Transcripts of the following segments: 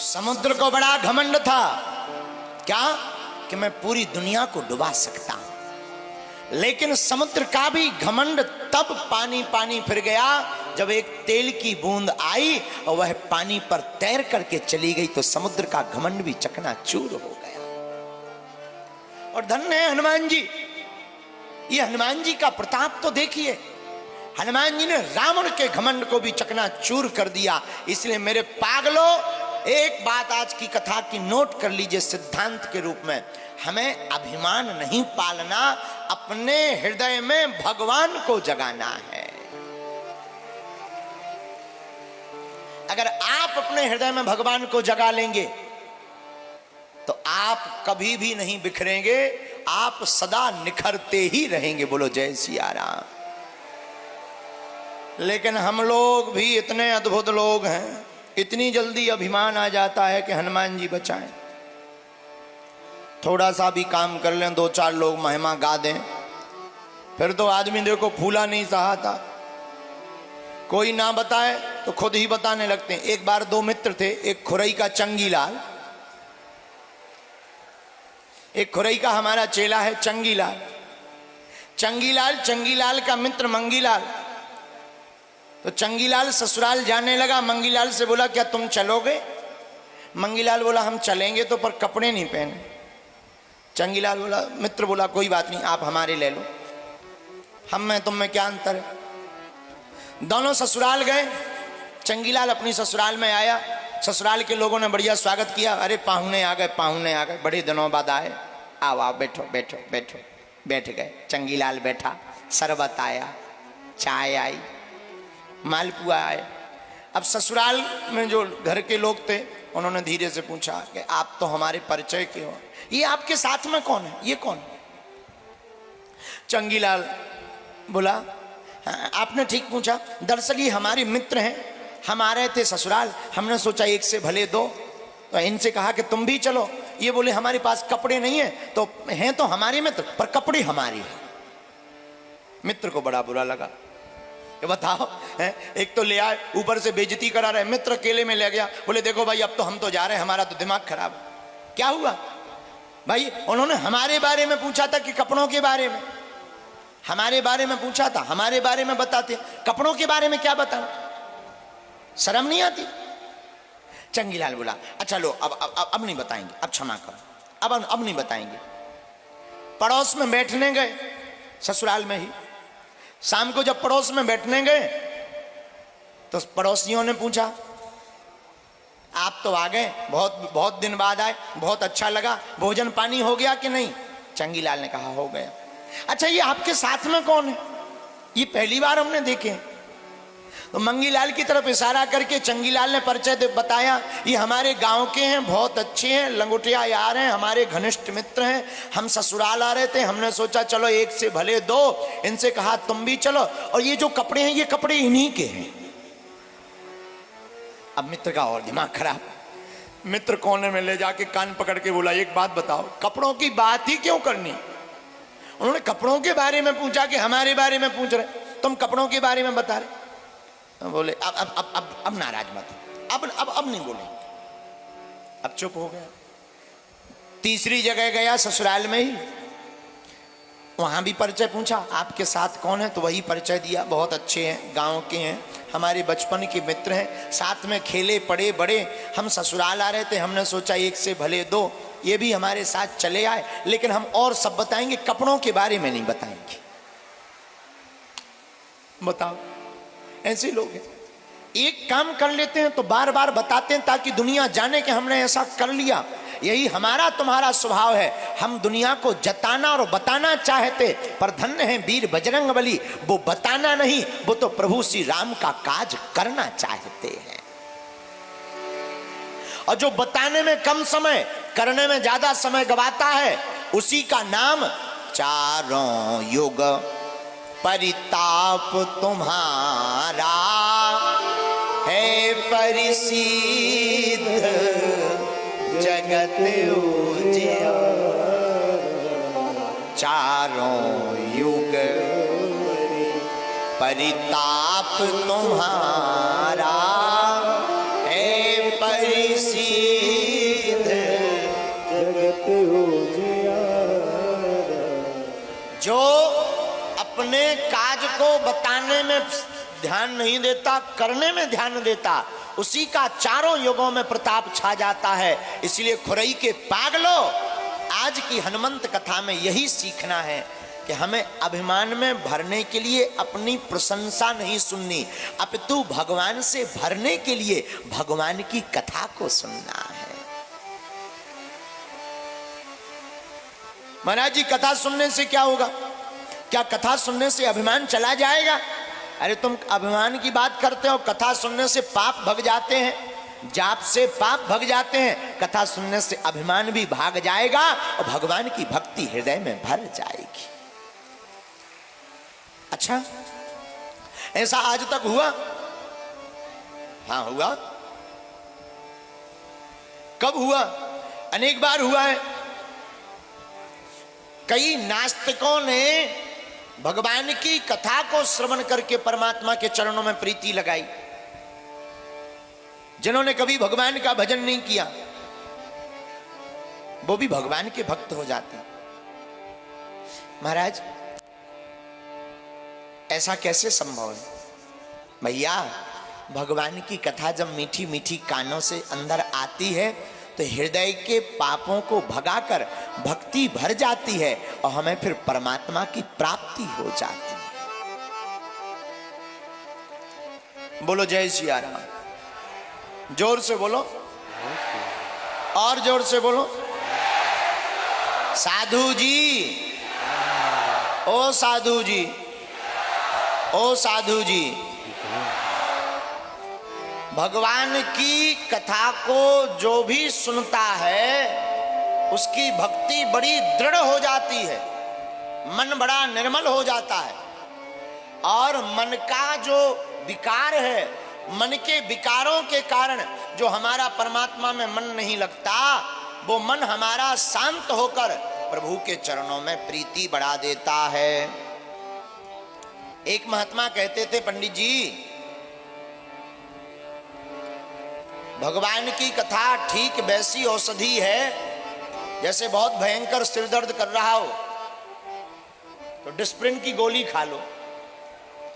समुद्र को बड़ा घमंड था क्या कि मैं पूरी दुनिया को डुबा सकता हूं, लेकिन समुद्र का भी घमंड तब पानी पानी फिर गया जब एक तेल की बूंद आई और वह पानी पर तैर करके चली गई तो समुद्र का घमंड भी चकनाचूर हो गया। और धन्य है हनुमान जी, ये हनुमान जी का प्रताप तो देखिए, हनुमान जी ने रावण के घमंड को भी चकनाचूर कर दिया। इसलिए मेरे पागलों, एक बात आज की कथा की नोट कर लीजिए सिद्धांत के रूप में, हमें अभिमान नहीं पालना, अपने हृदय में भगवान को जगाना है। अगर आप अपने हृदय में भगवान को जगा लेंगे तो आप कभी भी नहीं बिखरेंगे, आप सदा निखरते ही रहेंगे। बोलो जय सिया राम। लेकिन हम लोग भी इतने अद्भुत लोग हैं, इतनी जल्दी अभिमान आ जाता है कि हनुमान जी बचाएं। थोड़ा सा भी काम कर लें, दो चार लोग महिमा गा दें, फिर तो आदमी देखो फूला नहीं सहाता। कोई ना बताए तो खुद ही बताने लगते हैं। एक बार दो मित्र थे, एक खुरई का चंगीलाल, एक खुरई का हमारा चेला है चंगीलाल। चंगीलाल का मित्र मंगीलाल। तो चंगीलाल ससुराल जाने लगा, मंगीलाल से बोला क्या तुम चलोगे? मंगीलाल बोला हम चलेंगे तो पर कपड़े नहीं पहने। चंगीलाल बोला, मित्र बोला कोई बात नहीं आप हमारे ले लो, हम में तुम में क्या अंतर है। दोनों ससुराल गए। चंगीलाल अपनी ससुराल में आया, ससुराल के लोगों ने बढ़िया स्वागत किया। अरे पाहुने आ गए, बड़े दिनों बाद आए, आओ आओ बैठो बैठो बैठो। बैठ गए। चंगीलाल बैठा, शरबत आया, चाय आई, मालपुआ आए। अब ससुराल में जो घर के लोग थे उन्होंने धीरे से पूछा कि आप तो हमारे परिचय के हो, ये आपके साथ में कौन है, ये कौन? चंगीलाल बोला आपने ठीक पूछा, दरअसल ये हमारे मित्र हैं, हम आ रहे थे ससुराल, हमने सोचा एक से भले दो, तो इनसे कहा कि तुम भी चलो। ये बोले हमारे पास कपड़े नहीं है, तो हैं तो हमारे मित्र पर कपड़े हमारे हैं। मित्र को बड़ा बुरा लगा, बताओ एक तो ले आए, ऊपर से बेइज्जती करा रहे। मित्र अकेले में ले गया, बोले देखो भाई अब तो हम तो जा रहे हैं, हमारा तो दिमाग खराब है। क्या हुआ भाई? उन्होंने हमारे बारे में पूछा था कि कपड़ों के बारे में, हमारे बारे में पूछा था, हमारे बारे में बताते, कपड़ों के बारे में क्या बताना, शर्म नहीं आती? चंगीलाल बोला अच्छा लो अब नहीं बताएंगे, अब क्षमा करो, अब नहीं बताएंगे। पड़ोस में बैठने गए, ससुराल में ही। शाम को जब पड़ोस में बैठने गए तो पड़ोसियों ने पूछा आप तो आ गए, बहुत दिन बाद आए, बहुत अच्छा लगा, भोजन पानी हो गया कि नहीं? चंगीलाल ने कहा हो गया। अच्छा ये आपके साथ में कौन है? ये पहली बार हमने देखे। तो मंगीलाल की तरफ इशारा करके चंगीलाल ने परिचय बताया, ये हमारे गांव के हैं, बहुत अच्छे हैं, लंगोटिया यार हैं, हमारे घनिष्ठ मित्र हैं। हम ससुराल आ रहे थे, हमने सोचा चलो एक से भले दो, इनसे कहा तुम भी चलो, और ये जो कपड़े हैं ये कपड़े इन्हीं के हैं। अब मित्र का और दिमाग खराब। मित्र कोने में ले जाके कान पकड़ के बोला एक बात बताओ, कपड़ों की बात ही क्यों करनी? उन्होंने कपड़ों के बारे में पूछा कि हमारे बारे में पूछ रहे, तुम कपड़ों के बारे में बता रहे। बोले अब नाराज मत, अब नहीं बोले, अब चुप हो गया। तीसरी जगह गया ससुराल में ही, वहां भी परिचय पूछा आपके साथ कौन है, तो वही परिचय दिया, बहुत अच्छे हैं, गांव के हैं, हमारे बचपन के मित्र हैं, साथ में खेले पड़े बड़े, हम ससुराल आ रहे थे, हमने सोचा एक से भले दो, ये भी हमारे साथ चले आए, लेकिन हम और सब बताएंगे, कपड़ों के बारे में नहीं बताएंगे। बताओ, ऐसे लोग हैं, एक काम कर लेते हैं तो बार बार बताते हैं ताकि दुनिया जाने कि हमने ऐसा कर लिया। यही हमारा तुम्हारा स्वभाव है, हम दुनिया को जताना और बताना चाहते, पर धन्य है वीर बजरंगबली, वो बताना नहीं, वो तो प्रभु श्री राम का काज करना चाहते हैं। और जो बताने में कम समय, करने में ज्यादा समय गवाता है, उसी का नाम चारों युग परिताप तुम्हारा है परिसिद्ध जगत उजिया। चारों युग परिताप तुम्हारा है परिसिद्ध अपने काज को बताने में ध्यान नहीं देता, करने में ध्यान देता, उसी का चारों युगों में प्रताप छा जाता है। इसलिए खुरई के पागलो, आज की हनुमंत कथा में यही सीखना है कि हमें अभिमान में भरने के लिए अपनी प्रशंसा नहीं सुननी, अपितु भगवान से भरने के लिए भगवान की कथा को सुनना है। महाराज जी, कथा सुनने से क्या होगा? क्या कथा सुनने से अभिमान चला जाएगा? अरे तुम अभिमान की बात करते हो, कथा सुनने से पाप भग जाते हैं, जाप से पाप भग जाते हैं, कथा सुनने से अभिमान भी भाग जाएगा और भगवान की भक्ति हृदय में भर जाएगी। अच्छा, ऐसा आज तक हुआ? हाँ हुआ। कब हुआ? अनेक बार हुआ है। कई नास्तिकों ने भगवान की कथा को श्रवण करके परमात्मा के चरणों में प्रीति लगाई। जिन्होंने कभी भगवान का भजन नहीं किया वो भी भगवान के भक्त हो जाते। महाराज, ऐसा कैसे संभव है? भैया, भगवान की कथा जब मीठी मीठी कानों से अंदर आती है तो हृदय के पापों को भगाकर भक्ति भर जाती है और हमें फिर परमात्मा की प्राप्ति हो जाती है। बोलो जय सिया राम। जोर से बोलो, और जोर से बोलो। साधु जी, ओ साधु जी, ओ साधु जी, भगवान की कथा को जो भी सुनता है उसकी भक्ति बड़ी दृढ़ हो जाती है, मन बड़ा निर्मल हो जाता है, और मन का जो विकार है, मन के विकारों के कारण जो हमारा परमात्मा में मन नहीं लगता, वो मन हमारा शांत होकर प्रभु के चरणों में प्रीति बढ़ा देता है। एक महात्मा कहते थे, पंडित जी, भगवान की कथा ठीक वैसी औषधि है जैसे बहुत भयंकर सिर दर्द कर रहा हो तो डिस्प्रिन की गोली खा लो,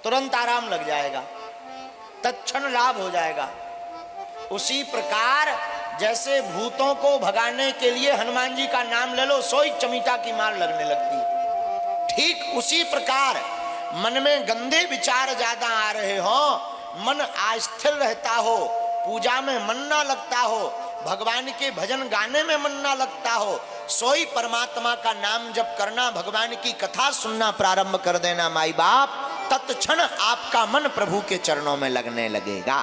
तुरंत आराम लग जाएगा, तत्क्षण लाभ हो जाएगा। उसी प्रकार जैसे भूतों को भगाने के लिए हनुमान जी का नाम ले लो, सोई चमीटा की मार लगने लगती। ठीक उसी प्रकार मन में गंदे विचार ज्यादा आ रहे हो, मन अस्थिर रहता हो, पूजा में मन ना लगता हो, भगवान के भजन गाने में मन ना लगता हो, सोई परमात्मा का नाम जप करना, भगवान की कथा सुनना प्रारंभ कर देना माई बाप, तत्क्षण आपका मन प्रभु के चरणों में लगने लगेगा।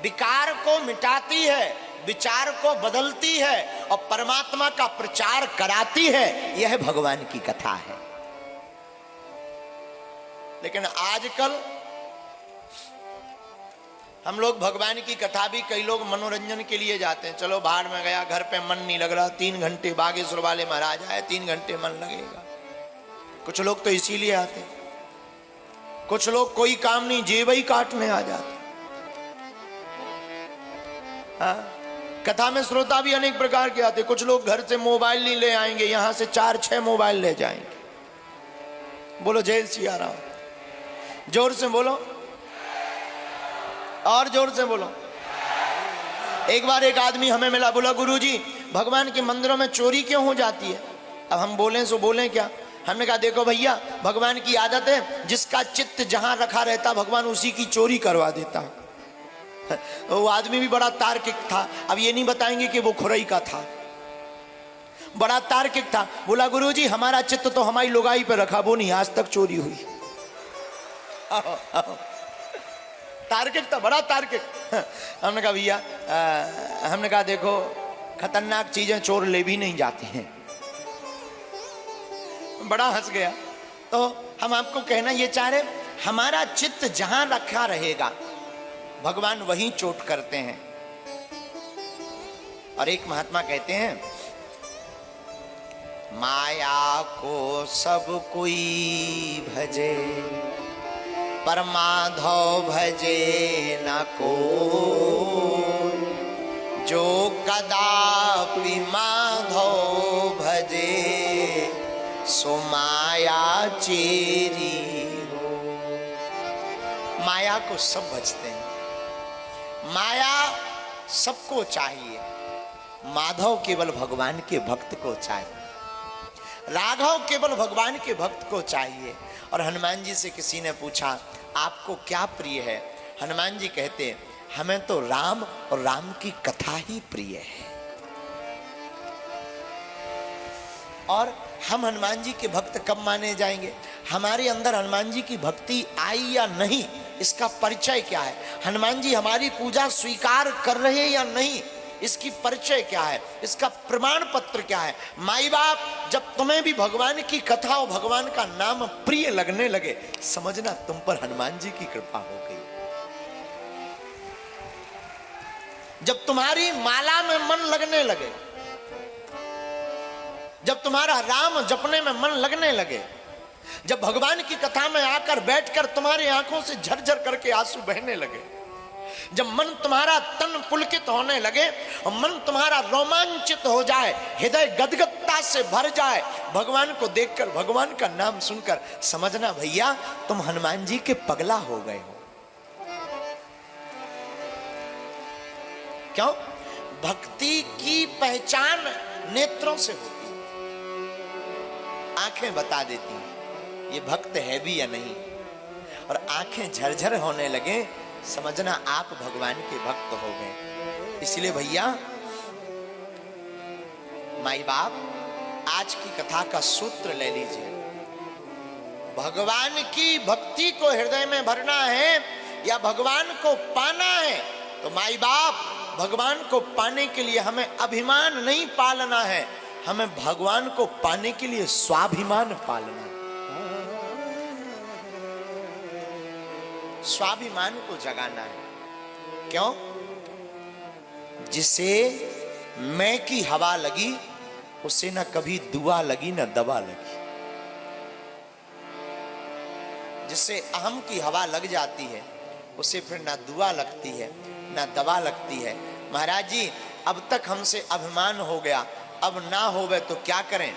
विकार को मिटाती है, विचार को बदलती है और परमात्मा का प्रचार कराती है, यह भगवान की कथा है। लेकिन आजकल हम लोग भगवान की कथा भी कई लोग मनोरंजन के लिए जाते हैं। चलो बाहर में गया, घर पे मन नहीं लग रहा, 3 घंटे बागेश्वर वाले महाराज आए, 3 घंटे मन लगेगा। कुछ लोग तो इसीलिए आते, कुछ लोग कोई काम नहीं जेब ही काटने आ जाते। हाँ, कथा में श्रोता भी अनेक प्रकार के आते। कुछ लोग घर से मोबाइल नहीं ले आएंगे, यहां से 4-6 मोबाइल ले जाएंगे। बोलो जय सिया राम। जोर से बोलो, और जोर से बोलो। एक बार एक आदमी हमें मिला, बोला गुरुजी भगवान के मंदिरों में चोरी क्यों हो जाती है? अब हम बोलें सो बोलें क्या? हमने कहा देखो भैया, भगवान की आदत है, जिसका चित्त जहां रखा रहता भगवान उसी की चोरी करवा देता। वो आदमी भी बड़ा तार्किक था। अब ये नहीं बताएंगे कि वो खुरई का था, बड़ा तार्किक था। बोला गुरुजी हमारा चित्त तो हमारी लुगाई पे रखा, वो नहीं आज तक चोरी हुई। तार्किक था, बड़ा तार्किक। हमने कहा भैया, हमने कहा देखो खतरनाक चीजें चोर ले भी नहीं जाते हैं। बड़ा हंस गया। तो हम आपको कहना ये चाह रहे, हमारा चित्त जहां रखा रहेगा भगवान वहीं चोट करते हैं। और एक महात्मा कहते हैं, माया को सब कोई भजे पर माधव भजे न को, जो कदापि माधव भजे सो माया चेरी हो। माया को सब भजते हैं, माया सबको चाहिए, माधव केवल भगवान के भक्त को चाहिए, राघव केवल भगवान के भक्त को चाहिए। और हनुमान जी से किसी ने पूछा आपको क्या प्रिय है? हनुमान जी कहते हमें तो राम और राम की कथा ही प्रिय है। और हम हनुमान जी के भक्त कब माने जाएंगे? हमारे अंदर हनुमान जी की भक्ति आई या नहीं, इसका परिचय क्या है? हनुमान जी हमारी पूजा स्वीकार कर रहे या नहीं, इसकी परिचय क्या है? इसका प्रमाण पत्र क्या है? माई बाप जब तुम्हें भी भगवान की कथा और भगवान का नाम प्रिय लगने लगे, समझना तुम पर हनुमान जी की कृपा हो गई। जब तुम्हारी माला में मन लगने लगे, जब तुम्हारा राम जपने में मन लगने लगे, जब भगवान की कथा में आकर बैठकर तुम्हारी आंखों से झरझर करके आंसू बहने लगे, जब मन तुम्हारा तन पुलकित होने लगे और मन तुम्हारा रोमांचित हो जाए, हृदय गदगदता से भर जाए भगवान को देखकर, भगवान का नाम सुनकर, समझना भैया तुम हनुमान जी के पगला हो गए हो। क्यों? भक्ति की पहचान नेत्रों से होती, आंखें बता देती हैं ये भक्त है भी या नहीं। और आंखें झरझर होने लगे, समझना आप भगवान के भक्त हो गए। इसलिए भैया माई बाप आज की कथा का सूत्र ले लीजिए, भगवान की भक्ति को हृदय में भरना है या भगवान को पाना है, तो माई बाप भगवान को पाने के लिए हमें अभिमान नहीं पालना है, हमें भगवान को पाने के लिए स्वाभिमान पालना है। स्वाभिमान को जगाना है। क्यों? जिसे मैं की हवा लगी उसे ना कभी दुआ लगी ना दवा लगी। जिसे अहम की हवा लग जाती है उसे फिर ना दुआ लगती है ना दवा लगती है। महाराज जी अब तक हमसे अभिमान हो गया, अब ना होवे तो क्या करें?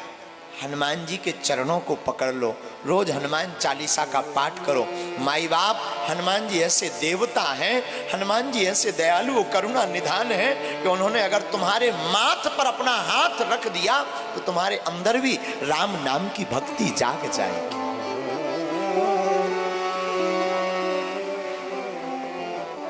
हनुमान जी के चरणों को पकड़ लो, रोज हनुमान चालीसा का पाठ करो। माई बाप हनुमान जी ऐसे देवता हैं, हनुमान जी ऐसे दयालु करुणा निधान है कि उन्होंने अगर तुम्हारे माथ पर अपना हाथ रख दिया तो तुम्हारे अंदर भी राम नाम की भक्ति जाग जाएगी।